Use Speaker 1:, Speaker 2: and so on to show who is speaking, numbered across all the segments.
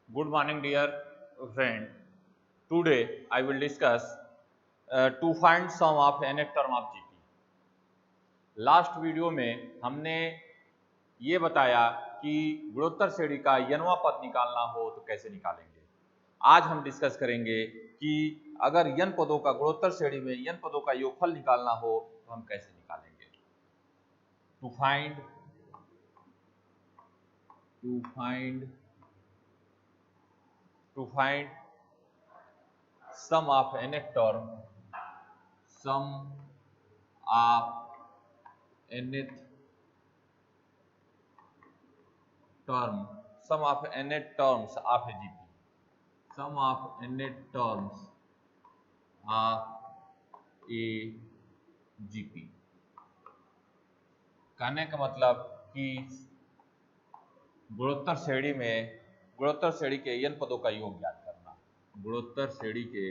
Speaker 1: Good morning, dear friend. Today I will discuss to find sum of nth term of GP. Last video में हमने ये बताया कि गुणोत्तर श्रेणी का n वां पद निकालना हो तो कैसे निकालेंगे। आज हम डिस्कस करेंगे कि अगर n पदों का गुणोत्तर श्रेणी में n पदों का योगफल निकालना हो तो हम कैसे निकालेंगे। To find sum of nth term, sum of nth term, sum of nth terms of a GP, sum of nth terms of a GP। कहने का मतलब कि गुणोत्तर श्रेणी के n पदों का योग ज्ञात करना। गुणोत्तर श्रेणी के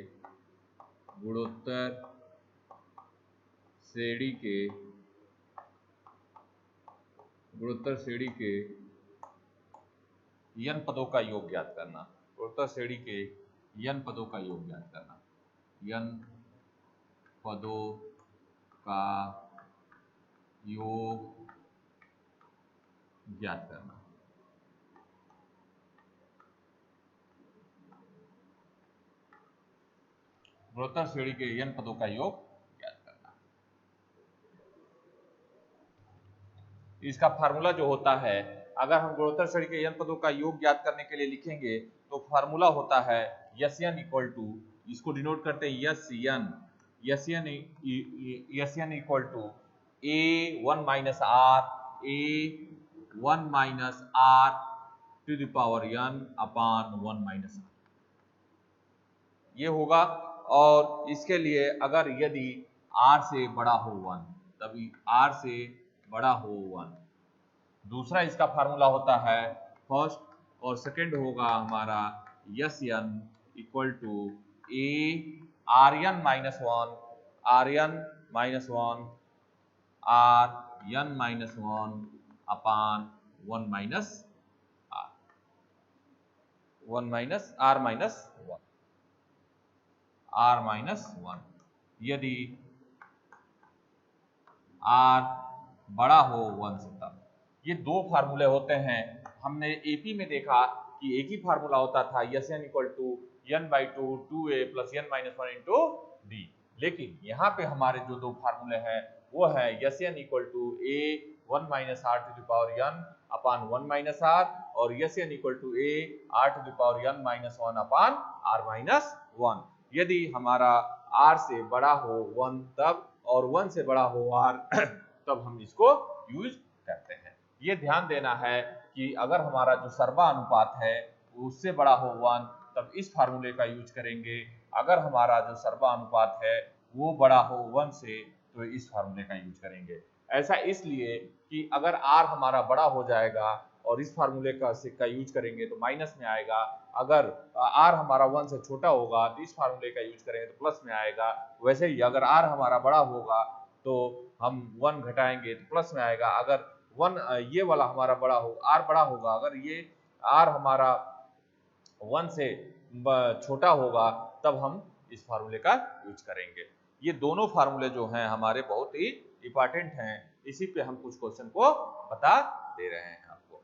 Speaker 1: n पदों का योग ज्ञात करना। गुणोत्तर श्रेणी के n पदों का योग ज्ञात करना। n पदों का योग ज्ञात करना। गुणोत्तर श्रेणी के n पदों का योग ज्ञात करना। इसका फार्मूला जो होता है, अगर हम गुणोत्तर श्रेणी के n पदों का योग ज्ञात करने के लिए लिखेंगे तो फार्मूला होता है Sn इक्वल टू, इसको डिनोट करते हैं Sn equal to A1 minus R to the power n upon 1 minus R, ये होगा। और इसके लिए अगर यदि R से बड़ा हो 1, तभी R से बड़ा हो 1। दूसरा इसका फार्मूला होता है फर्स्ट, और सेकंड होगा हमारा Sn equal to A Rn minus 1 upon 1 minus R minus 1। यदि R बड़ा हो 1 से तब। ये दो फार्मूले होते हैं। हमने एपी में देखा कि एक ही फार्मूला होता था Sn equal to n/2 2a plus n minus 1 into d. लेकिन यहाँ पे हमारे जो दो फार्मूले हैं वो है Sn equal to a 1 minus r to the power n upon 1 minus r, और Sn equal to a r to the power n minus 1 upon r minus 1। यदि हमारा r से बड़ा हो 1 तब, और 1 से बड़ा हो r तब हम इसको यूज करते हैं। ये ध्यान देना है कि अगर हमारा जो सर्वानुपात है उससे बड़ा हो 1 तब इस फार्मूले का यूज करेंगे। अगर हमारा जो सर्वानुपात है वो बड़ा हो 1 से तो इस फार्मूले का यूज करेंगे। ऐसा इसलिए कि अगर r हमारा बड़ा हो जाएगा और इस फार्मूले का यूज करेंगे तो माइनस में आएगा। अगर r हमारा 1 से छोटा होगा तो इस फार्मूले का यूज करेंगे तो प्लस में आएगा। वैसे ही अगर r हमारा बड़ा होगा तो हम 1 घटाएंगे तो प्लस में आएगा। अगर 1 ये वाला हमारा बड़ा हो, r बड़ा होगा, अगर ये r हमारा 1 से छोटा होगा तब हम इस फार्मूले का यूज करेंगे। ये दोनों फार्मूले जो हैं हमारे बहुत ही इंपॉर्टेंट हैं, इसी पे हम कुछ क्वेश्चन को बता दे रहे हैं आपको।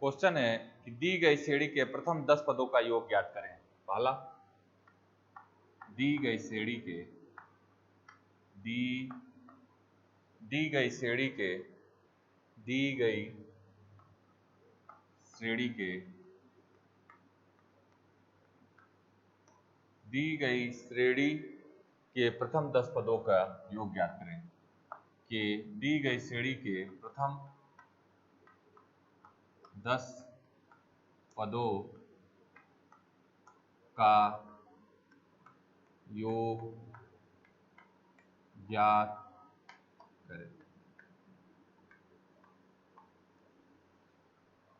Speaker 1: क्वेश्चन है कि दी गई श्रेणी के प्रथम 10 पदों का योग ज्ञात करें। पहला, दी गई श्रेणी के प्रथम 10 पदों का योग ज्ञात करें। कि दी गई श्रेणी के प्रथम 10 पदों का योग ज्ञात करें।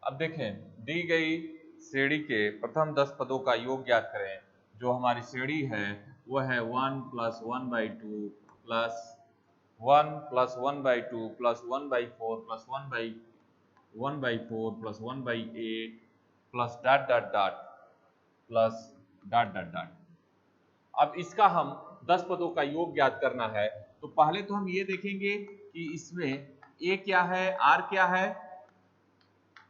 Speaker 1: अब देखें, दी गई श्रेणी के प्रथम 10 पदों का योग ज्ञात करें। जो हमारी श्रेणी है वो है 1 + 1/2 plus 1 + 1/2 plus 1/4 plus 1/4 plus 1/8 plus dot dot dot plus dot dot dot. अब इसका हम 10 पदों का योग ज्ञात करना है, तो पहले तो हम ये देखेंगे कि इसमें ए क्या है, आर क्या है,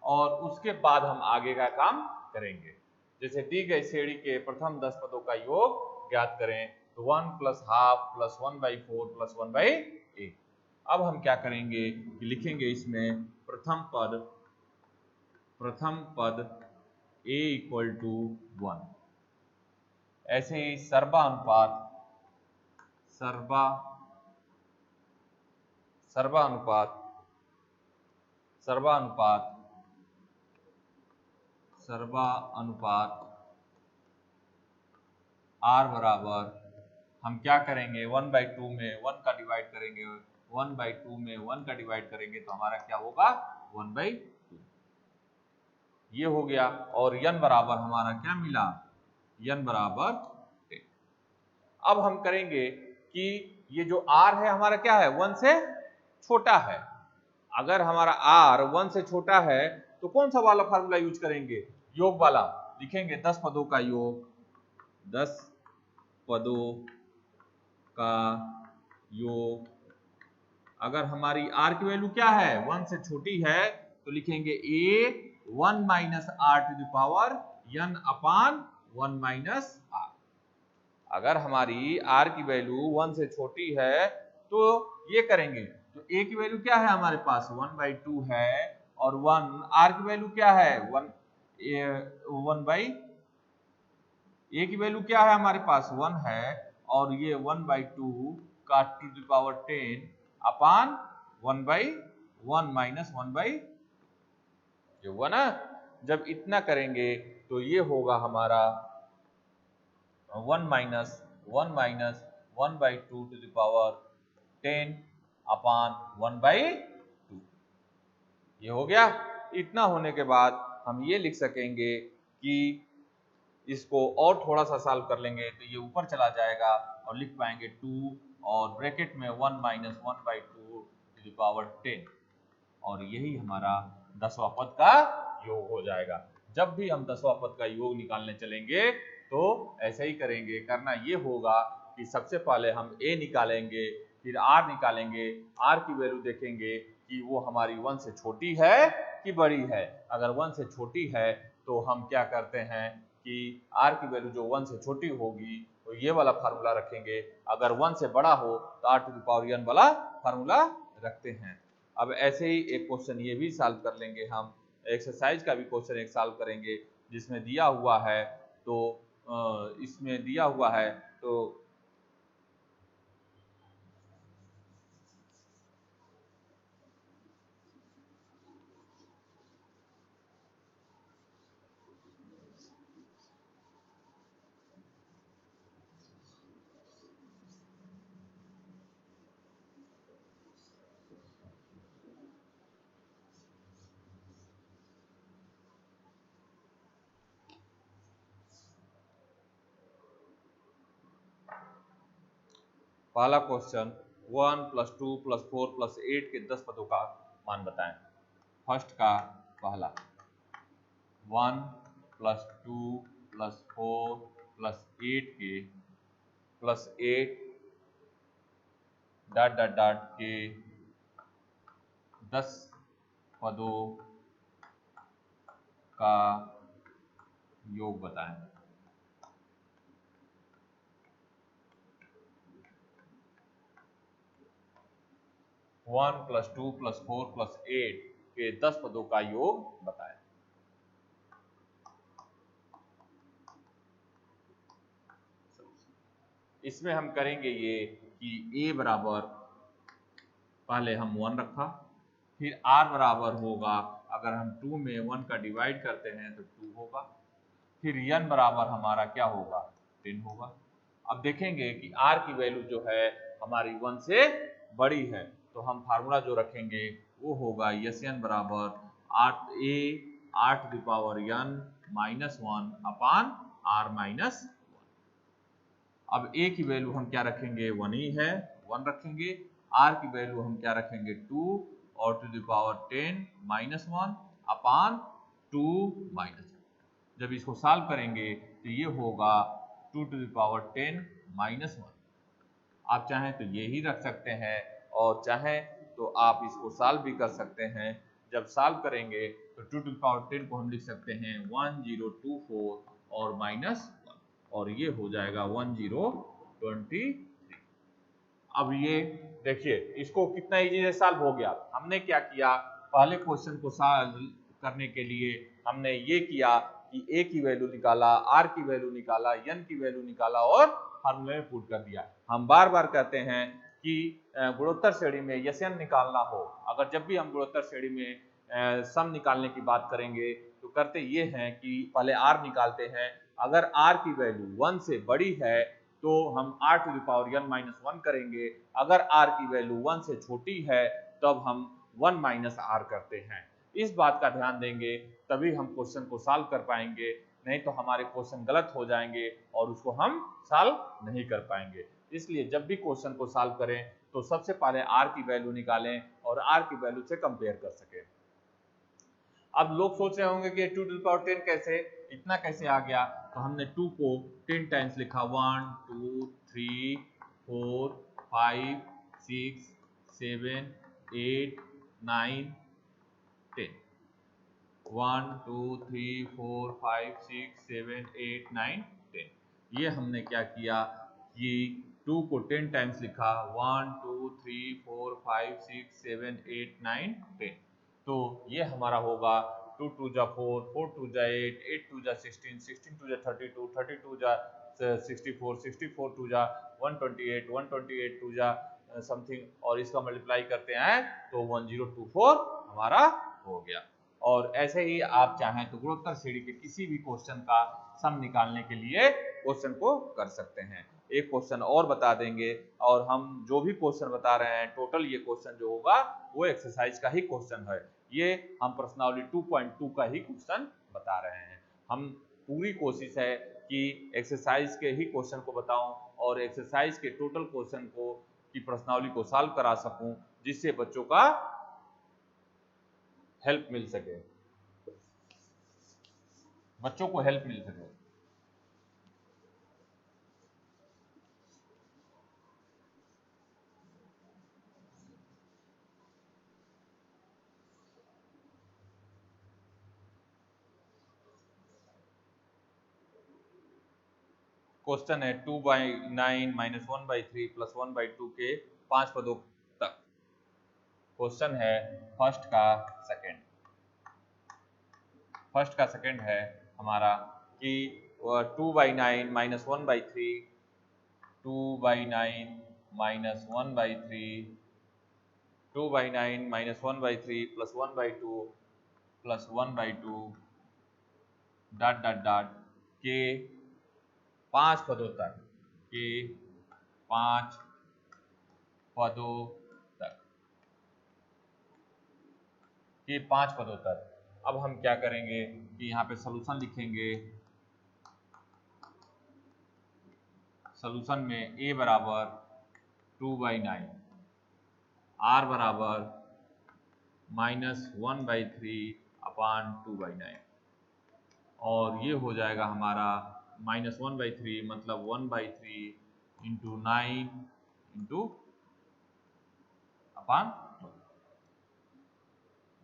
Speaker 1: और उसके बाद हम आगे का काम करेंगे। जैसे दी गई श्रेणी के प्रथम 10 पदों का योग ज्ञात करें, तो 1 + ½ प्लस 1/4 प्लस 1/8। अब हम क्या करेंगे कि लिखेंगे इसमें प्रथम पद a = 1। ऐसे ही सर्वानुपात r बराबर, हम क्या करेंगे 1/2 में 1 का डिवाइड करेंगे, 1/2 में 1 का डिवाइड करेंगे तो हमारा क्या होगा 1/2। ये हो गया। और n बराबर हमारा क्या मिला, n बराबर 10। अब हम करेंगे कि ये जो r है हमारा क्या है, 1 से छोटा है। अगर हमारा r 1 से छोटा है तो कौन सा वाला फार्मूला यूज करेंगे, योग वाला। लिखेंगे 10 पदों का योग, 10 पदों का योग। अगर हमारी r की वैल्यू क्या है, 1 से छोटी है, तो लिखेंगे a 1 - r⁴ n upon 1 - r। अगर हमारी r की वैल्यू 1 से छोटी है तो ये करेंगे, तो a की वैल्यू क्या है हमारे पास 1/2 है, और 1 r की वैल्यू क्या है 1 a की वैल्यू क्या है हमारे पास 1 है, और ये 1/2 का (10) अपान 1/1 माइनस 1/, ये हुआ ना। जब इतना करेंगे तो ये होगा हमारा 1 - 1/2 (10) अपान 1/2। ये हो गया। इतना होने के बाद हम ये लिख सकेंगे कि इसको और थोड़ा सा सॉल्व कर लेंगे तो ये ऊपर चला जाएगा और लिख पाएंगे 2 और ब्रैकेट में 1 - 1/2 (10), और यही हमारा 10वां पद का योग हो जाएगा। जब भी हम 10वां पद का योग निकालने चलेंगे तो ऐसे ही करेंगे। करना ये होगा कि सबसे पहले हम a निकालेंगे, फिर r निकालेंगे, r की वैल्यू देखेंगे कि वो हमारी 1 से छोटी है कि बड़ी है। अगर 1 से छोटी है तो हम क्या करते हैं कि r की वैल्यू जो 1 से छोटी होगी तो ये वाला फार्मूला रखेंगे। अगर 1 से बड़ा हो तो r⁴n वाला फार्मूला रखते हैं। अब ऐसे ही एक क्वेश्चन ये भी सॉल्व कर लेंगे। हम एक्सरसाइज का भी क्वेश्चन एक सॉल्व करेंगे जिसमें दिया हुआ है, तो इसमें दिया हुआ है तो पहला क्वेश्चन 1 + 2 + 4 + 8 के 10 पदों का मान बताएं। फर्स्ट का पहला 1 + 2 + 4 + 8 के +8 डॉट डॉट डॉट के 10 पदों का योग बताएं। वन + 2 + 4 + 8 के 10 पदों का योग बताएं। इसमें हम करेंगे ये कि a बराबर, पहले हम 1 रखा, फिर r बराबर होगा, अगर हम 2 में 1 का डिवाइड करते हैं तो 2 होगा, फिर n बराबर हमारा क्या होगा 10 होगा। अब देखेंगे कि r की वैल्यू जो है हमारी 1 से बड़ी है, तो हम फार्मूला जो रखेंगे वो होगा Sn बराबर 8 अपान r माइनस 1। अब a की वैल्यू हम क्या रखेंगे, 1 ही है, 1 रखेंगे। r की वैल्यू हम क्या रखेंगे, 2 और to the power 10 minus 1 upon 2 minus 1। जब इसको सॉल्व करेंगे तो ये होगा 2 टू द पावर 10 माइनस 1। आप चाहें तो ये ही रख सकते हैं और चाहें तो आप इसको सॉल्व भी कर सकते हैं। जब सॉल्व करेंगे तो 2 टू द पावर 10 को हम लिख सकते हैं 1024 और माइनस 1 और ये हो जाएगा 1023। अब ये देखिए इसको कितना इजी से सॉल्व हो गया। हमने क्या किया, पहले क्वेश्चन को सॉल्व करने के लिए हमने ये किया कि a की वैल्यू निकाला, r की वैल्यू निकाला, n की वैल्यू निकाला और फार्मूले में पुट कर दिया। हम बार बार कहते हैं कि गुणोत्तर श्रेणी में Sn निकालना हो, अगर जब भी हम गुणोत्तर श्रेणी में सम निकालने की बात करेंगे तो करते ये हैं कि पहले r निकालते हैं। अगर r की वैल्यू 1 से बड़ी है तो हम r to the power n minus 1 करेंगे। अगर r की वैल्यू 1 से छोटी है तब हम 1 माइनस r करते हैं। इस बात का ध्यान देंगे तभी हम क्वेश्चन को सॉल्व कर पाएंगे, नहीं तो हमारे क्वेश्चन गलत हो जाएंगे और उसको हम सॉल्व नहीं कर पाएंगे। इसलिए जब भी क्वेश्चन को सॉल्व करें तो सबसे पहले r की वैल्यू निकालें और r की वैल्यू से कंपेयर कर सकें। अब लोग सोच रहे होंगे कि 2 टू द पावर 10 कैसे, इतना कैसे आ गया, तो हमने 2 को 10 टाइम्स लिखा, 1 2 3 4 5 6 7 8 9 10 1 2 3 4 5 6 7 8 9 10। ये हमने क्या किया कि 2 को 10 टाइम्स लिखा, 1 2 3 4 5 6 7 8 9 10। तो ये हमारा होगा 2 टू जा 4, 4 टू जा 8, 8 टू जा 16, 16 टू जा 32, 32 जा 64, 64 टू जा 128, 128 टू जा समथिंग और इसका मल्टीप्लाई करते हैं तो 1024 हमारा हो गया। और ऐसे ही आप चाहें तो गुणोत्तर श्रेणी के किसी भी क्वेश्चन का सम निकालने के लिए क्वेश्चन को कर सकते हैं। एक क्वेश्चन और बता देंगे और हम जो भी क्वेश्चन बता रहे हैं टोटल ये क्वेश्चन जो होगा वो एक्सरसाइज का ही क्वेश्चन है। ये हम प्रश्नावली 2.2 का ही क्वेश्चन बता रहे हैं। हम पूरी कोशिश है कि एक्सरसाइज के ही क्वेश्चन को बताऊं और एक्सरसाइज के टोटल क्वेश्चन को की प्रश्नावली को सॉल्व करा सकूं, जिससे बच्चों का हेल्प मिल सके, बच्चों को हेल्प मिल सके। क्वेश्चन है 2/9 माइनस 1/3 प्लस 1/2 के 5 पदों तक। क्वेश्चन है फर्स्ट का सेकंड है हमारा कि 2/9 minus 1/3, 2/9 minus 1/3, 2/9 minus 1/3 plus 1/2 plus 1/2 dot dot dot के 5 पदों तक, के 5 पदों तक, के 5 पदों तक। अब हम क्या करेंगे कि यहाँ पे सॉल्यूशन लिखेंगे। सॉल्यूशन में a बराबर 2/9, r बराबर माइनस 1/3 अपान 2/9 और ये हो जाएगा हमारा माइनस 1/3 मतलब 1/3 इंटू 9 इंटू अपान 2।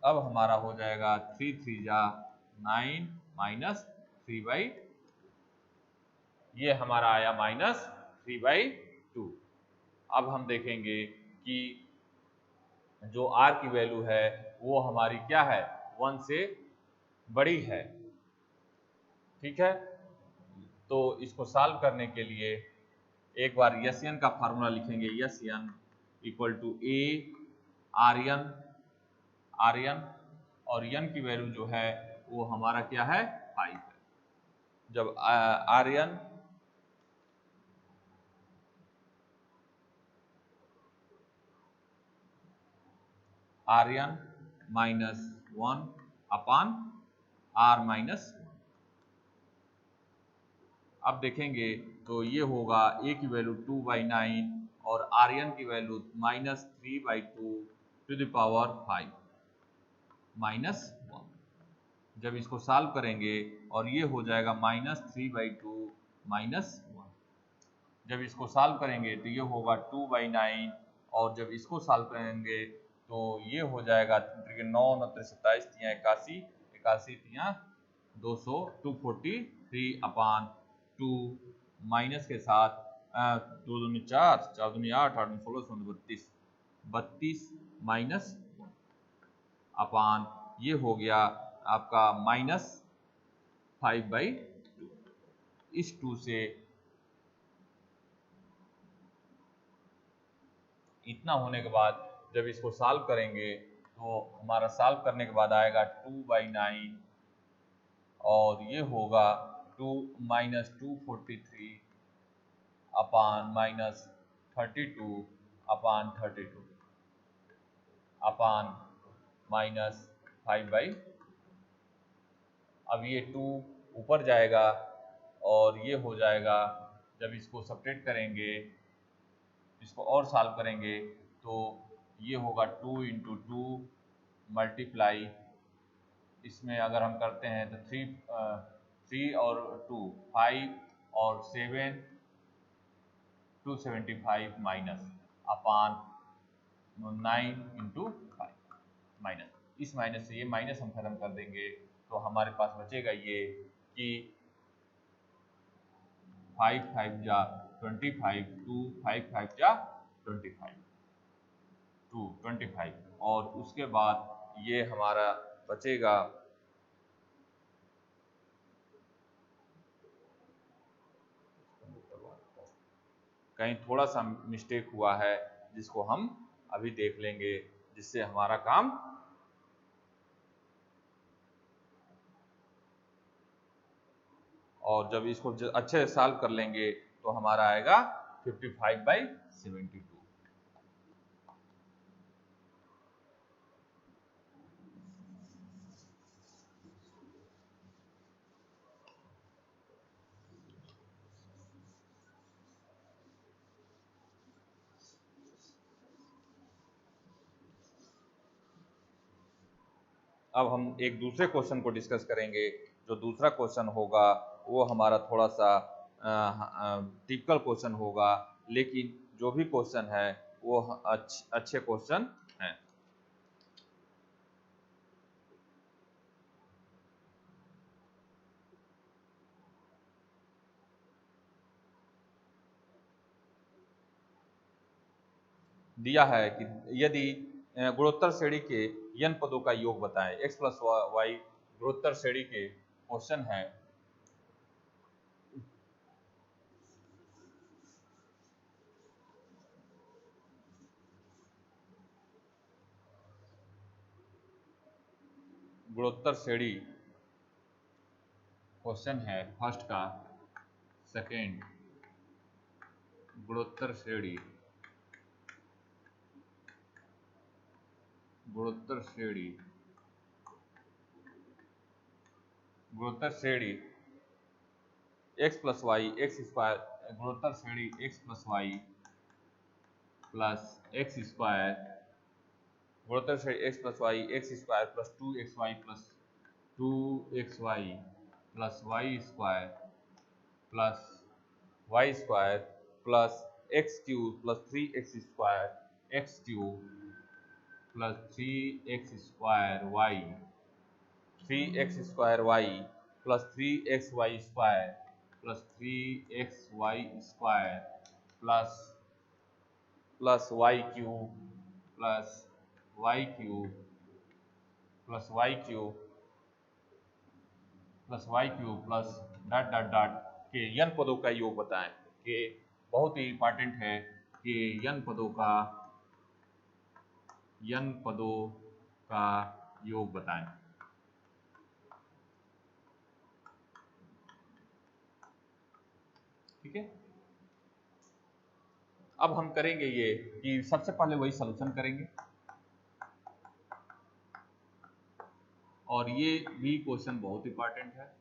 Speaker 1: अब हमारा हो जाएगा 3 3 जा 9 माइनस 3/2, ये हमारा आया माइनस 3/2। अब हम देखेंगे कि जो r की वैल्यू है वो हमारी क्या है, 1 से बड़ी है। ठीक है, तो इसको सॉल्व करने के लिए एक बार Sn का फार्मूला लिखेंगे। Sn equal to a Rn और n की वैल्यू जो है वो हमारा क्या है, 5 है। जब Rn Rn minus 1 upon R minus. अब देखेंगे तो ये होगा a की वैल्यू 2/9 और Rn की value minus 3/2 to the power 5 minus 1। जब इसको सॉल्व करेंगे और ये हो जाएगा माइनस 3/2 माइनस 1। जब इसको सॉल्व करेंगे तो ये होगा 2/9 और जब इसको सॉल्व करेंगे तो ये हो जाएगा 9 9 27 81 81 200 243 अपान 2 माइनस के साथ 2 दूनी 4 4 दूनी 8 8 दूनी 16 16 32 32 माइनस अपान ये हो गया आपका माइनस 5/2। इस 2 से इतना होने के बाद जब इसको सॉल्व करेंगे तो हमारा सॉल्व करने के बाद आएगा 2/9 और ये होगा 2 माइनस 243 अपान माइनस 32 अपान 32 अपान माइनस 5/। अब ये 2 ऊपर जाएगा और ये हो जाएगा, जब इसको सब्ट्रैक्ट करेंगे इसको और सॉल्व करेंगे तो ये होगा 2 × 2 मल्टीप्लाई, इसमें अगर हम करते हैं तो 3 और 2 5 और 7 275 माइनस अपान 9 × 5 माइनस। इस माइनस से ये माइनस हम खत्म कर देंगे तो हमारे पास बचेगा ये कि 5 5 जा 25 2 5 5 जा 25 2 25 और उसके बाद ये हमारा बचेगा कहीं थोड़ा सा मिस्टेक हुआ है जिसको हम अभी देख लेंगे, जिससे हमारा काम और जब इसको अच्छे से सॉल्व कर लेंगे तो हमारा आएगा 55/72। अब हम एक दूसरे क्वेश्चन को डिस्कस करेंगे। जो दूसरा क्वेश्चन होगा वो हमारा थोड़ा सा टिपिकल क्वेश्चन होगा, लेकिन जो भी क्वेश्चन है वो अच्छे क्वेश्चन हैं। दिया है कि यदि गुणोत्तर श्रेणी के n पदों का योग बताएं। x प्लस वाई गुणोत्तर श्रेणी के क्वेश्चन है। गुणोत्तर श्रेणी क्वेश्चन है फर्स्ट का। सेकेंड गुणोत्तर श्रेणी गुणोत्तर श्रेणी x plus y x square गुणोत्तर श्रेणी x plus y plus x square गुणोत्तर श्रेणी x plus y x square plus 2xy plus 2xy plus y square plus y square plus x cube plus 3x square x cube plus 3x square y 3x square y plus 3xy square plus 3xy square plus y cube plus y cube plus y cube plus y cube plus dot dot dot के n पदों का योग बताएं। कि बहुत ही important है कि n पदों का योग बताएं। ठीक है, अब हम करेंगे ये कि सबसे पहले वही सॉल्यूशन करेंगे। और ये भी क्वेश्चन बहुत इंपॉर्टेंट है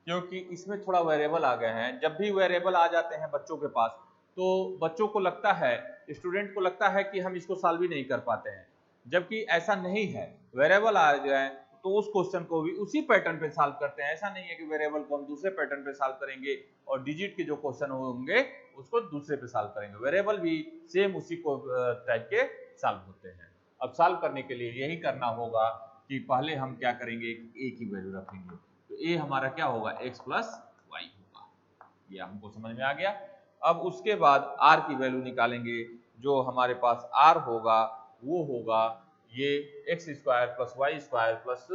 Speaker 1: क्योंकि इसमें थोड़ा वेरिएबल आ गए हैं। जब भी वेरिएबल आ जाते हैं बच्चों के पास तो बच्चों को लगता है, स्टूडेंट को लगता है कि हम इसको सॉल्व ही नहीं कर पाते हैं, जबकि ऐसा नहीं है। वेरिएबल आ जाए तो उस क्वेश्चन को भी उसी पैटर्न पे सॉल्व करते हैं। ऐसा नहीं है कि वेरिएबल को हम दूसरे पैटर्न पे सॉल्व करेंगे और डिजिट के जो क्वेश्चन होंगे उसको दूसरे पे सॉल्व करेंगे। वेरिएबल भी सेम उसी को टाइप के सॉल्व होते हैं। अब सॉल्व करने के लिए यही करना होगा कि पहले हम क्या करेंगे, ए की वैल्यू रखेंगे। तो ए हमारा क्या होगा, x प्लस वाई होगा। ये हमको समझ में आ गया। अब उसके बाद r की वैल्यू निकालेंगे। जो हमारे पास r होगा वो होगा ये x square plus y square plus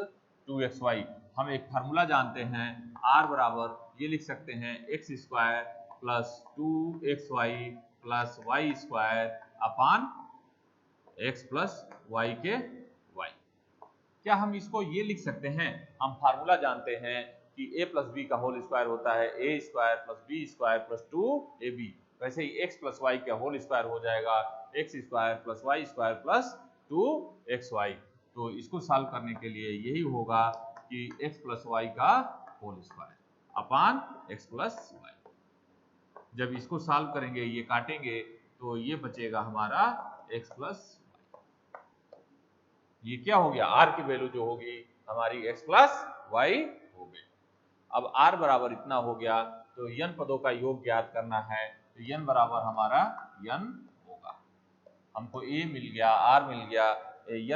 Speaker 1: 2xy। हम एक फार्मूला जानते हैं, r बराबर ये लिख सकते हैं x square plus 2xy plus y square upon x plus y के y। क्या हम इसको ये लिख सकते हैं, हम फार्मूला जानते हैं कि a प्लस बी का होल स्क्वायर होता है a square plus b square plus 2ab। वैसे ही x प्लस वाई का होल स्क्वायर हो जाएगा x square plus y square plus 2xy। तो इसको सॉल्व करने के लिए यही होगा कि x प्लस वाई का whole square upon x plus y. जब इसको सॉल्व करेंगे, ये काटेंगे तो ये बचेगा हमारा x प्लस। ये क्या हो गया, r की वैल्यू जो होगी हमारी x प्लस वाई हो गई। अब r बराबर इतना हो गया तो n पदों का योग ज्ञात करना है। तो n बराबर हमारा n होगा। हमको a मिल गया, r मिल गया,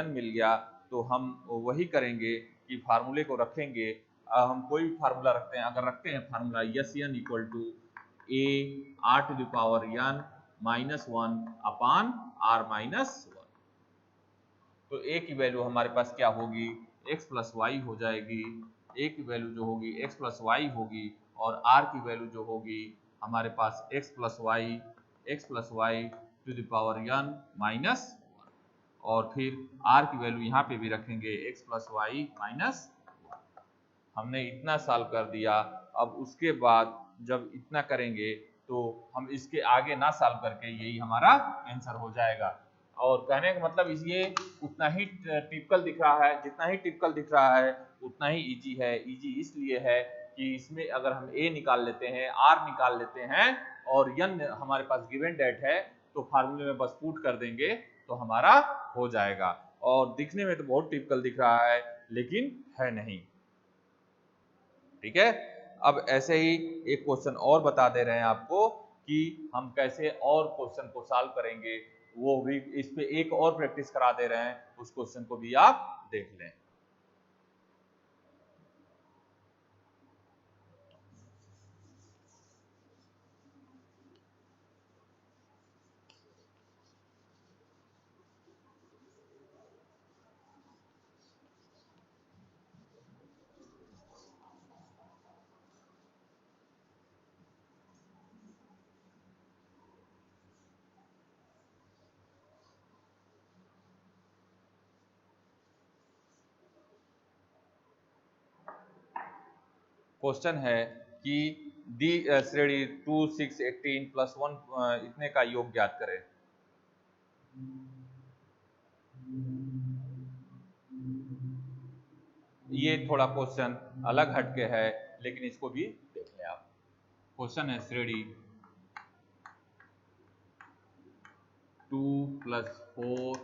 Speaker 1: n मिल गया। तो हम वही करेंगे कि फार्मूले को रखेंगे। हम कोई भी फार्मूला रखते हैं, अगर रखते हैं formula s n equal to a r to the power n minus 1 upon r minus 1। तो a की वैल्यू हमारे पास क्या होगी, x प्लस वाई हो जाएगी। a की वैल्यू जो होगी x प्लस वाई होगी और r की वैल्यू जो होगी हमारे पास x plus y to the power n minus 1। और फिर r की वैल्यू यहाँ पे भी रखेंगे x प्लस वाई माइनस 1। हमने इतना सॉल्व कर दिया। अब उसके बाद जब इतना करेंगे तो हम इसके आगे ना सॉल्व करके यही हमारा आंसर हो जाएगा। और कहने का मतलब ये उतना ही टिपिकल दिख रहा है, जितना ही टिपिकल दिख रहा है उतना ही इजी है। इजी इसलिए है कि इसमें अगर हम a निकाल लेते हैं, r निकाल लेते हैं और n हमारे पास गिवन डेट है तो फार्मूले में बस पुट कर देंगे तो हमारा हो जाएगा। और दिखने में तो बहुत टिपिकल दिख रहा है लेकिन है नहीं। ठीक है। अब ऐसे ही एक क्वेश्चन और बता दे रहे हैं आपको कि हम कैसे और क्वेश्चन को सॉल्व करेंगे, वो भी इस पे एक और प्रैक्टिस करा दे रहे हैं, उस क्वेश्चन को भी आप देख लें। क्वेश्चन है कि दी श्रेणी 2 6 18 प्लस 1 इतने का योग ज्ञात करें। ये थोड़ा क्वेश्चन अलग हटके है लेकिन इसको भी देख लें आप। क्वेश्चन है श्रेणी 2 प्लस 4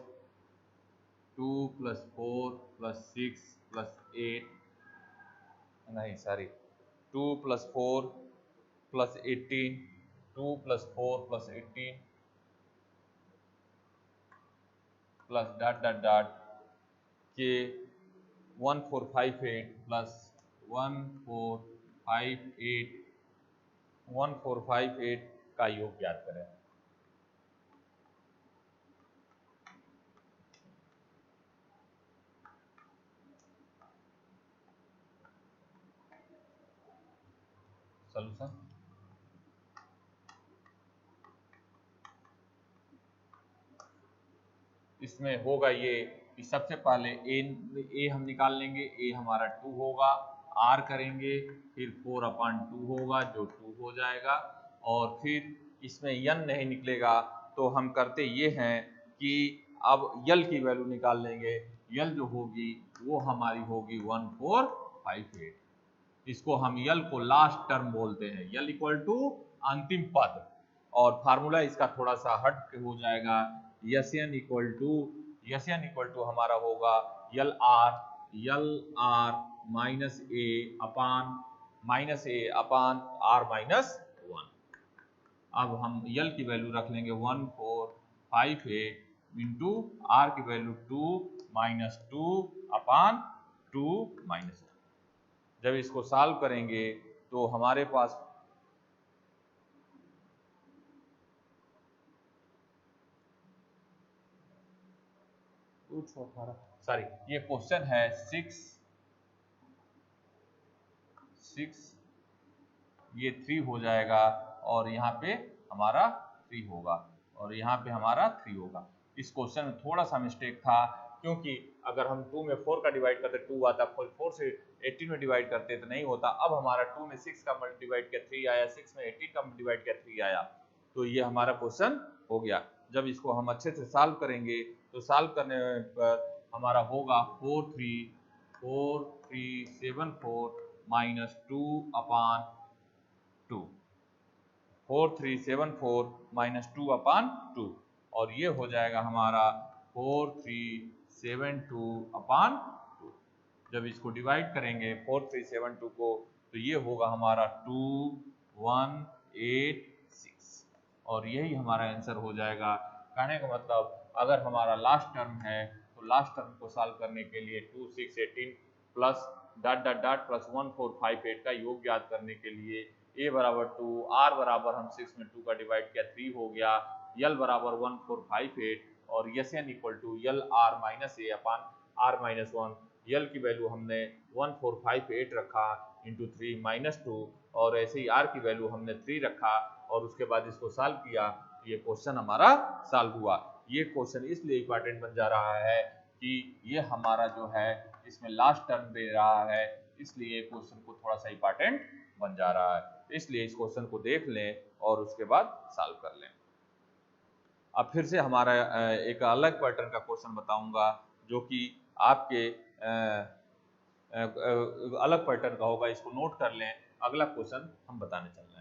Speaker 1: प्लस 6 प्लस 8 नहीं sorry 2 plus 4 plus 18 2 plus 4 plus 18 plus dot dot dot के 1458 प्लस 1458 का योग ज्ञात करें। सॉल्यूशन इसमें होगा ये कि सबसे पहले ए हम निकाल लेंगे। ए हमारा 2 होगा, आर करेंगे फिर 4/2 होगा जो 2 हो जाएगा। और फिर इसमें n नहीं निकलेगा तो हम करते ये हैं कि अब यल की वैल्यू निकाल लेंगे। यल जो होगी वो हमारी होगी 1458। इसको हम यल को लास्ट टर्म बोलते हैं, यल इक्वल टू अंतिम पद। और फार्मूला इसका थोड़ा सा हट के हो जाएगा, Sn इक्वल टू हमारा होगा l r minus a upon r minus 1। अब हम यल की वैल्यू रख लेंगे 1458 इंटू आर की वैल्यू 2 माइनस 2 अपान 2 माइनस 1। जब इसको सॉल्व करेंगे तो हमारे पास सॉरी ये क्वेश्चन है 6 ये 3 हो जाएगा और यहाँ पे हमारा 3 होगा और यहाँ पे हमारा 3 होगा। इस क्वेश्चन में थोड़ा सा मिस्टेक था, क्योंकि अगर हम 2 में 4 का डिवाइड करते 2 आता, 4 से 18 में डिवाइड करते तो नहीं होता। अब हमारा 2 में 6 का डिवाइड किया 3 आया, 6 में 18 का डिवाइड किया 3 आया, तो ये हमारा क्वेश्चन हो गया। जब इसको हम अच्छे से सॉल्व करेंगे तो सॉल्व करने पर हमारा होगा 4374 माइनस 2 अपान 2, 4374 माइनस 2 अपान 2, और ये हो जाएगा हमारा 4372 अपान 2। जब इसको डिवाइड करेंगे 4372 को तो ये होगा हमारा 2186, और यही हमारा आंसर हो जाएगा। कहने का मतलब अगर हमारा लास्ट टर्म है तो लास्ट टर्म को सॉल्व करने के लिए 2618 plus dot dot dot plus 1458 का योग ज्ञात करने के लिए a बराबर 2, r बराबर हम 6 में 2 का डिवाइड किया 3 हो गया, l बराबर 1458 और Sn equal to l r minus a upon r minus 1। L की वैल्यू हमने 1458 रखा इंटू 3 माइनस 2, और ऐसे ही r की वैल्यू हमने 3 रखा और उसके बाद इसको सॉल्व किया, ये क्वेश्चन हमारा सॉल्व हुआ। ये क्वेश्चन इसलिए इंपॉर्टेंट बन जा रहा है कि ये हमारा जो है इसमें लास्ट टर्म दे रहा है, इसलिए क्वेश्चन को थोड़ा सा इंपॉर्टेंट बन जा रहा है। इसलिए इस क्वेश्चन को देख लें और उसके बाद सॉल्व कर लें। अब फिर से हमारा एक अलग पैटर्न का क्वेश्चन बताऊंगा जो कि आपके अलग पैटर्न का होगा, इसको नोट कर लें। अगला क्वेश्चन हम बताने चल रहे हैं।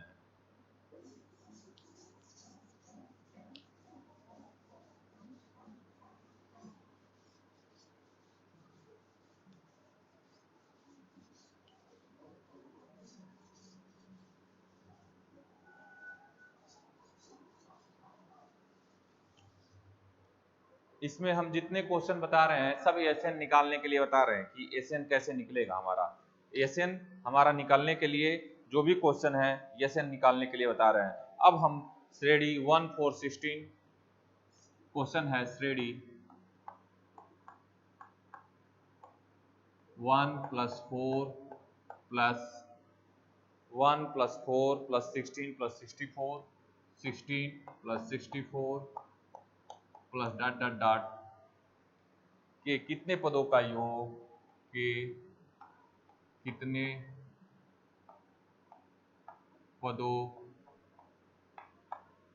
Speaker 1: इसमें हम जितने क्वेश्चन बता रहे हैं सब Sn निकालने के लिए बता रहे हैं कि Sn कैसे निकलेगा हमारा। Sn हमारा निकालने के लिए जो भी क्वेश्चन है Sn निकालने के लिए बता रहे हैं। अब हम श्रेणी 1 4 16 क्वेश्चन है श्रेणी 1 plus 4 plus 1 plus 4 plus 16 plus 64 16 plus 64 plus dot dot dot के कितने पदों का योग के कितने पदों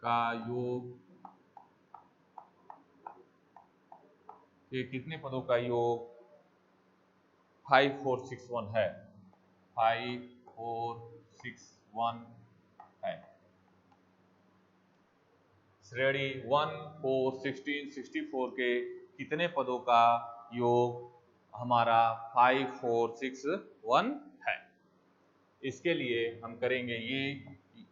Speaker 1: का योग के कितने पदों का योग 5461 है, 5461 है। श्रेणी 1 4 16 64 के कितने पदों का योग हमारा 5461 है। इसके लिए हम करेंगे ये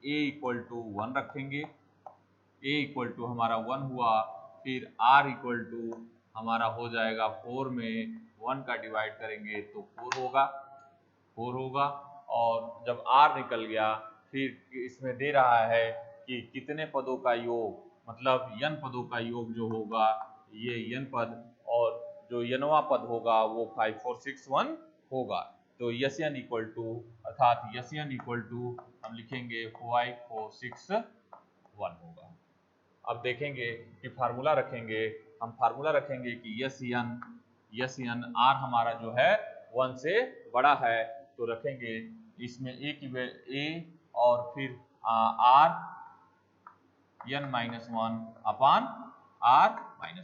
Speaker 1: a इक्वल टू 1 रखेंगे, a इक्वल टू हमारा 1 हुआ, फिर r इक्वल टू हमारा हो जाएगा 4 में 1 का डिवाइड करेंगे तो 4 होगा, और जब r निकल गया फिर इसमें दे रहा है कि कितने पदों का योग, मतलब n पदों का योग जो होगा ये n पद, और जो nवां पद होगा वो 5461 होगा। तो Sn इक्वल टू अर्थात Sn इक्वल टू हम लिखेंगे 5461 होगा। अब देखेंगे कि फार्मूला रखेंगे, हम फार्मूला रखेंगे कि Sn r हमारा जो है 1 से बड़ा है, तो रखेंगे इसमें a और फिर r n-1 अपान r-1।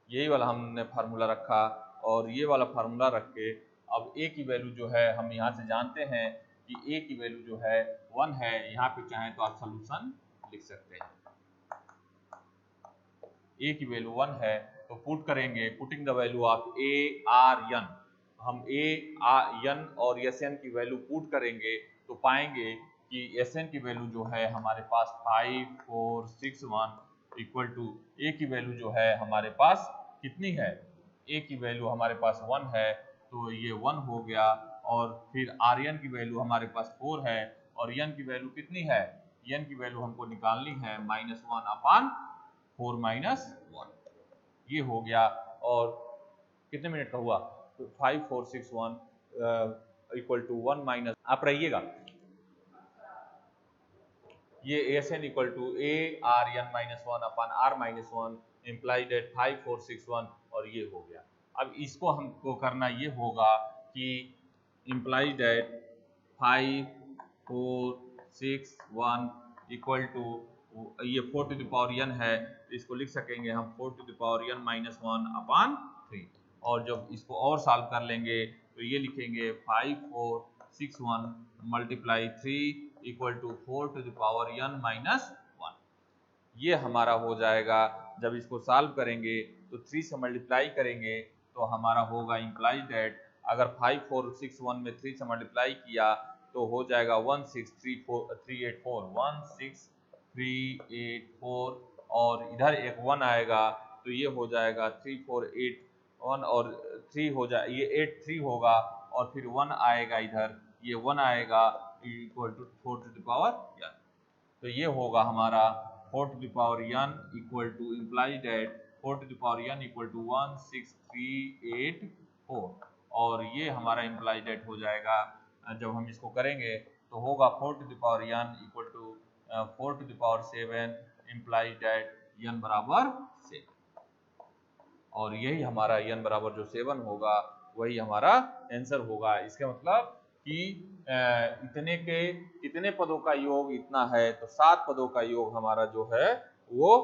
Speaker 1: यही वाला हमने फार्मूला रखा और ये वाला फार्मूला रख के अब ए की वैल्यू जो है हम यहाँ से जानते हैं कि ए की वैल्यू जो है 1 है। यहाँ पे चाहें तो आप सोल्यूशन लिख सकते हैं। ए की वैल्यू 1 है तो पुट करेंगे, putting the value of a r n. हम ए एन और एस एन की वैल्यू पुट करेंगे तो पाएंगे कि एस एन की वैल्यू जो है हमारे पास 5461 इक्वल टू ए की वैल्यू जो है हमारे पास कितनी है, ए की वैल्यू हमारे पास 1 है तो ये 1 हो गया। और फिर आर एन की वैल्यू हमारे पास 4 है और एन की वैल्यू कितनी है, एन की वैल्यू हमको निकालनी है -1 अपान 4 माइनस 1। ये हो गया। और कितने मिनट का हुआ, 5461 इक्वल टू 1 माइनस, आप रहिएगा, ये s n equal to a r n -1 upon r -1 implied at 5461 और ये हो गया। अब इसको हमको करना ये होगा कि इम्प्लाइड एट 5461 इक्वल टू, ये 4 टू द पावर n है तो इसको लिख सकेंगे हम 4 टू द पावर n -1 अपान 3। और जब इसको और सॉल्व कर लेंगे तो ये लिखेंगे 5461 multiply 3 equal to 4 to the power n -1। ये हमारा हो जाएगा। जब इसको सॉल्व करेंगे तो 3 से मल्टीप्लाई करेंगे तो हमारा होगा इम्प्लाइज दैट, अगर 5461 में 3 से मल्टीप्लाई किया तो हो जाएगा 16384 और इधर एक 1 आएगा तो ये हो जाएगा 3481 और 3 हो जाए, ये 83 होगा और फिर 1 आएगा इधर, ये 1 आएगा equal to 4 to the power n। तो ये होगा हमारा 4 to the power n equal to implies that 4 to the power n equal to 16384 और ये हमारा इम्प्लाइज दैट हो जाएगा। जब हम इसको करेंगे तो होगा 4 to the power n equal to 4 to the power 7 implies that n बराबर 7 और यही हमारा n बराबर जो 7 होगा वही हमारा आंसर होगा। इसका मतलब कि इतने के कितने पदों का योग इतना है तो 7 पदों का योग हमारा जो है वो,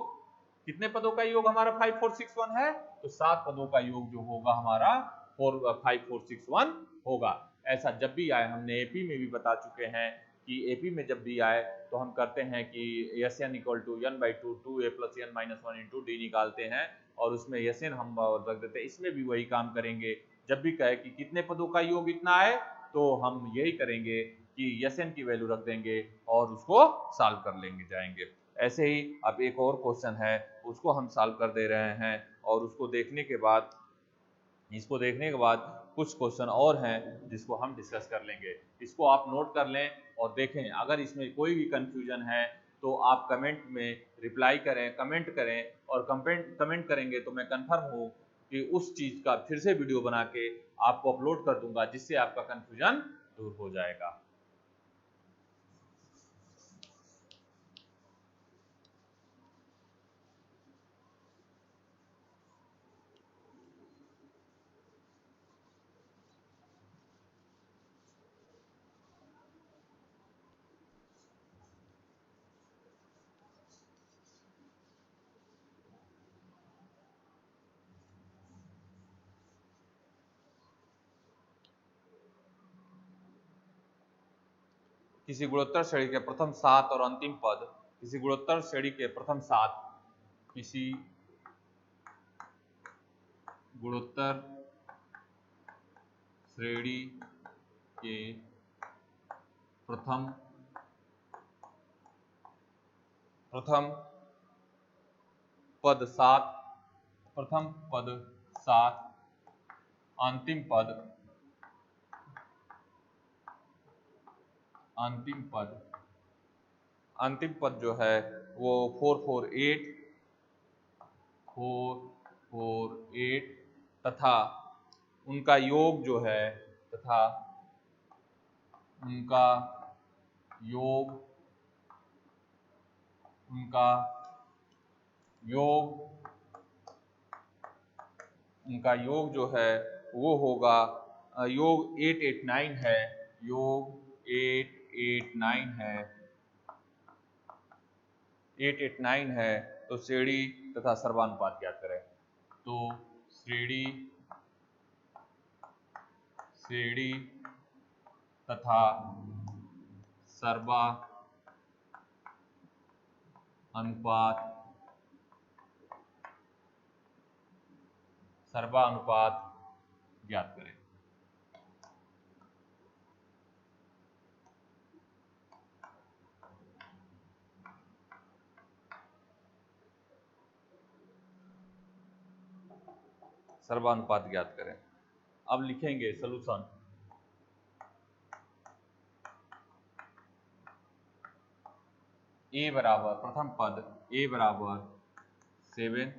Speaker 1: कितने पदों का योग हमारा 5461 है तो 7 पदों का योग जो होगा हमारा 5461 होगा। ऐसा जब भी आए, हमने एपी में भी बता चुके हैं कि एपी में जब भी आए तो हम करते हैं कि s n equal to n/2 2a plus n minus 1 into d निकालते हैं और उसमें एस एन हम रख देते हैं। इसमें भी वही काम करेंगे, जब भी कहे कि कितने पदों का योग इतना है तो हम यही करेंगे कि एस एन की वैल्यू रख देंगे और उसको सॉल्व कर लेंगे जाएंगे। ऐसे ही अब एक और क्वेश्चन है उसको हम सॉल्व कर दे रहे हैं और उसको देखने के बाद, इसको देखने के बाद कुछ क्वेश्चन और हैं जिसको हम डिस्कस कर लेंगे। इसको आप नोट कर लें और देखें, अगर इसमें कोई भी कंफ्यूजन है तो आप कमेंट में रिप्लाई करें, कमेंट करें और कमेंट करेंगे तो मैं कंफर्म हूँ कि उस चीज़ का फिर से वीडियो बना के आपको अपलोड कर दूंगा जिससे आपका कंफ्यूजन दूर हो जाएगा। किसी गुणोत्तर श्रेणी के प्रथम 7 और अंतिम पद, किसी गुणोत्तर श्रेणी के प्रथम 7, किसी गुणोत्तर श्रेणी के प्रथम पद 7, प्रथम पद 7, अंतिम पद जो है वो 448 तथा उनका योग जो है, तथा उनका योग जो है वो होगा, योग 889 है, योग 889 है तो श्रेणी तथा सर्वानुपात ज्ञात करें। तो श्रेणी तथा सर्वा अनुपात ज्ञात करें। सर्वानुपात ज्ञात करें। अब लिखेंगे सॉल्यूशन। ए बराबर प्रथम पद a बराबर 7,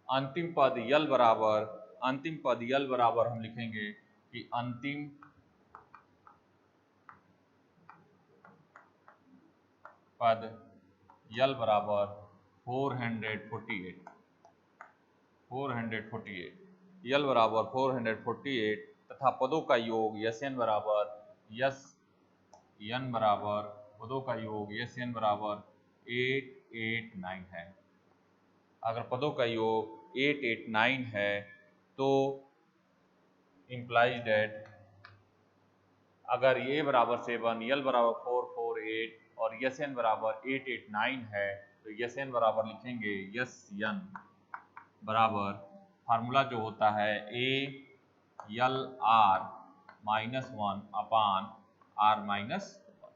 Speaker 1: अंतिम पद यल बराबर हम लिखेंगे कि अंतिम पद यल बराबर 448 यल बराबर 448 तथा पदों का योग Sn बराबर पदों का योग Sn बराबर 889 है। अगर पदों का योग 889 है तो इम्प्लाइज दैट अगर ए बराबर 7, यल बराबर 448 और Sn बराबर 889 है तो Sn बराबर लिखेंगे Sn बराबर फार्मूला जो होता है a l r minus 1 upon r minus 1।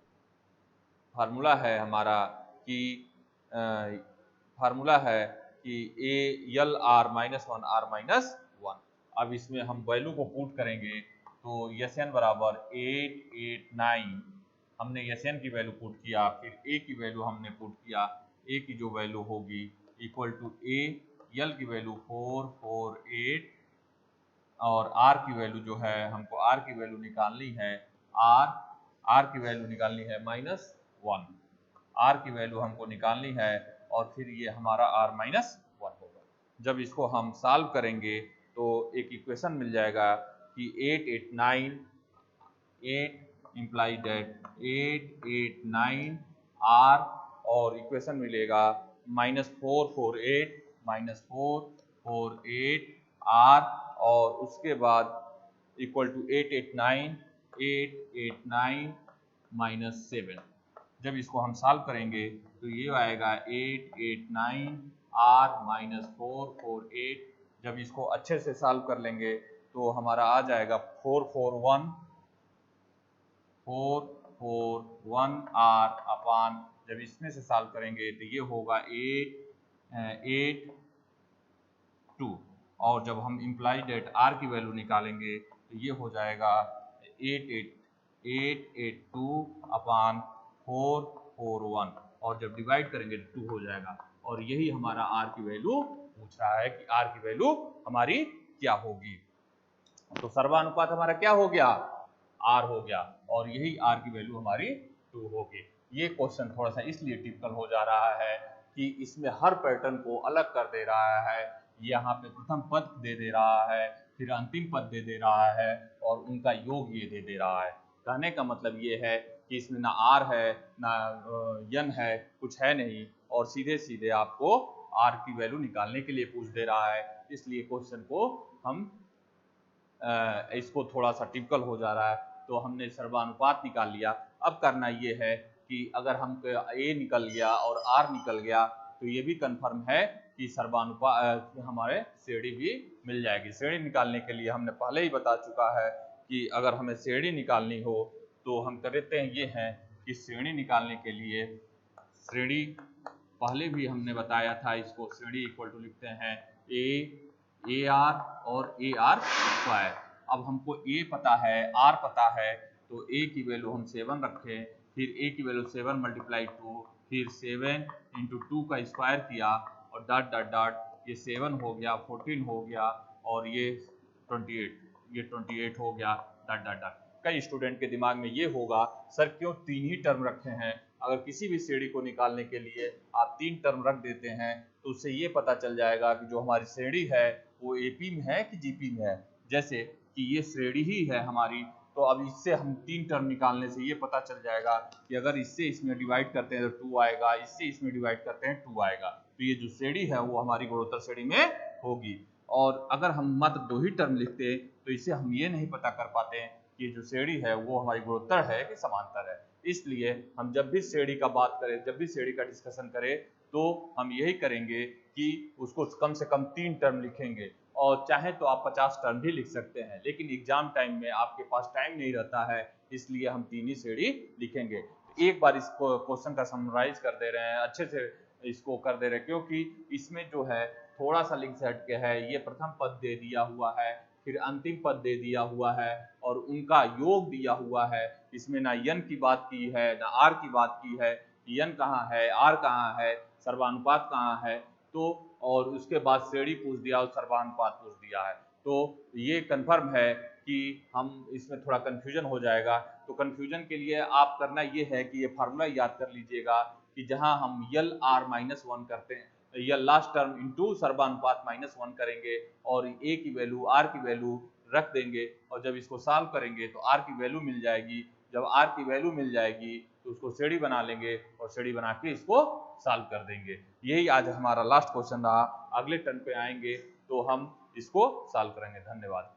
Speaker 1: Formula है हमारा कि a l r minus 1 r minus 1। अब इसमें हम वैल्यू को पुट करेंगे तो Sn बराबर 889 हमने Sn की वैल्यू पुट किया, फिर ए की वैल्यू हमने पुट किया, ए की जो वैल्यू होगी इक्वल टू ए यल की वैल्यू 448 और आर की वैल्यू जो है हमको आर की वैल्यू निकालनी है आर की वैल्यू निकालनी है -1। आर की वैल्यू हमको निकालनी है और फिर ये हमारा r -1 होगा। जब इसको हम सॉल्व करेंगे तो एक इक्वेशन मिल जाएगा कि 8 इम्प्लाइज दैट 889 r और इक्वेशन मिलेगा -448 r और उसके बाद इक्वल टू 889 -7। जब इसको हम सॉल्व करेंगे तो ये आएगा 889 r -448। जब इसको अच्छे से सॉल्व कर लेंगे तो हमारा आ जाएगा 441 r अपान जब इसमें से सॉल्व करेंगे तो ये होगा 882 और जब हम इम्प्लाइड डेट r की वैल्यू निकालेंगे तो ये हो जाएगा 882 अपान 441 और जब डिवाइड करेंगे तो 2 हो जाएगा। और यही हमारा r की वैल्यू पूछ रहा है कि r की वैल्यू हमारी क्या होगी। तो सर्वानुपात हमारा क्या हो गया, r हो गया और यही r की वैल्यू हमारी 2 होगी। ये क्वेश्चन थोड़ा सा इसलिए टिपिकल हो जा रहा है कि इसमें हर पैटर्न को अलग कर दे रहा है। यहाँ पे प्रथम पद दे रहा है, फिर अंतिम पद दे रहा है और उनका योग ये दे रहा है। कहने का मतलब ये है कि इसमें ना r है ना n है, कुछ है नहीं और सीधे सीधे आपको r की वैल्यू निकालने के लिए पूछ दे रहा है। इसलिए क्वेश्चन को हम इसको थोड़ा सा टिपिकल हो जा रहा है तो हमने सर्वानुपात निकाल लिया। अब करना ये है कि अगर हमको a निकल गया और r निकल गया तो ये भी कंफर्म है कि सर्वानुपात हमारे श्रेणी भी मिल जाएगी। श्रेणी निकालने के लिए हमने पहले ही बता चुका है कि अगर हमें श्रेणी निकालनी हो तो हम करते हैं ये हैं कि श्रेणी निकालने के लिए श्रेणी पहले भी हमने बताया था, इसको श्रेणी इक्वल टू लिखते हैं ए आर और ए आर स्क्वायर। अब हमको a पता है r पता है तो a की वैल्यू हम 7 रखें, फिर a की वैल्यू 7 × 2, फिर 7 × 2 का स्क्वायर किया और डॉट डॉट डॉट ये 7 हो गया, 14 हो गया और ये 28 हो गया डॉट डॉट डॉट। कई स्टूडेंट के दिमाग में ये होगा सर क्यों 3 ही टर्म रखे हैं। अगर किसी भी श्रेणी को निकालने के लिए आप 3 टर्म रख देते हैं तो उससे ये पता चल जाएगा कि जो हमारी श्रेणी है वो एपी में है कि जीपी में है। जैसे कि ये श्रेणी ही है हमारी तो अब इससे हम 3 टर्म निकालने से ये पता चल जाएगा कि अगर इससे इसमें डिवाइड करते हैं तो 2 आएगा, इससे इसमें डिवाइड करते हैं 2 आएगा। तो ये जो श्रेणी है वो हमारी गुणोत्तर श्रेणी में होगी। और अगर हम मात्र 2 ही टर्म लिखते तो इससे हम ये नहीं पता कर पाते कि जो श्रेणी है वो हमारी गुणोत्तर है कि समांतर है। इसलिए हम जब भी श्रेणी का बात करें, जब भी श्रेणी का डिस्कशन करें, तो हम यही करेंगे कि उसको कम से कम 3 टर्म लिखेंगे, और चाहे तो आप 50 टर्म भी लिख सकते हैं, लेकिन एग्जाम टाइम में आपके पास टाइम नहीं रहता है, इसलिए हम 3 ही श्रेणी लिखेंगे। एक बार इस क्वेश्चन का समराइज कर दे रहे हैं, अच्छे से इसको कर दे रहे हैं, क्योंकि इसमें जो है थोड़ा सा लिंक से हटके है। ये प्रथम पद दे दिया हुआ है, फिर अंतिम पद दे दिया हुआ है, और उनका योग दिया हुआ है। इसमें ना यन की बात की है, ना आर की बात की है। यन कहाँ है, आर कहाँ है, सर्वानुपात कहाँ है, तो और उसके बाद श्रेणी पूछ दिया और सर्वानुपात पूछ दिया है। तो ये कन्फर्म है कि हम इसमें थोड़ा कन्फ्यूजन हो जाएगा। तो कन्फ्यूजन के लिए आप करना ये है कि ये फार्मूला याद कर लीजिएगा कि जहां हम यल आर माइनस वन करते हैं, या लास्ट टर्म इंटू सर्वानुपात माइनस वन करेंगे, और ए की वैल्यू आर की वैल्यू रख देंगे, और जब इसको सॉल्व करेंगे तो आर की वैल्यू मिल जाएगी। जब आर की वैल्यू मिल जाएगी तो उसको श्रेणी बना लेंगे, और श्रेणी बना के इसको सॉल्व कर देंगे। यही आज हमारा लास्ट क्वेश्चन रहा। अगले टर्न पे आएंगे तो हम इसको सॉल्व करेंगे। धन्यवाद।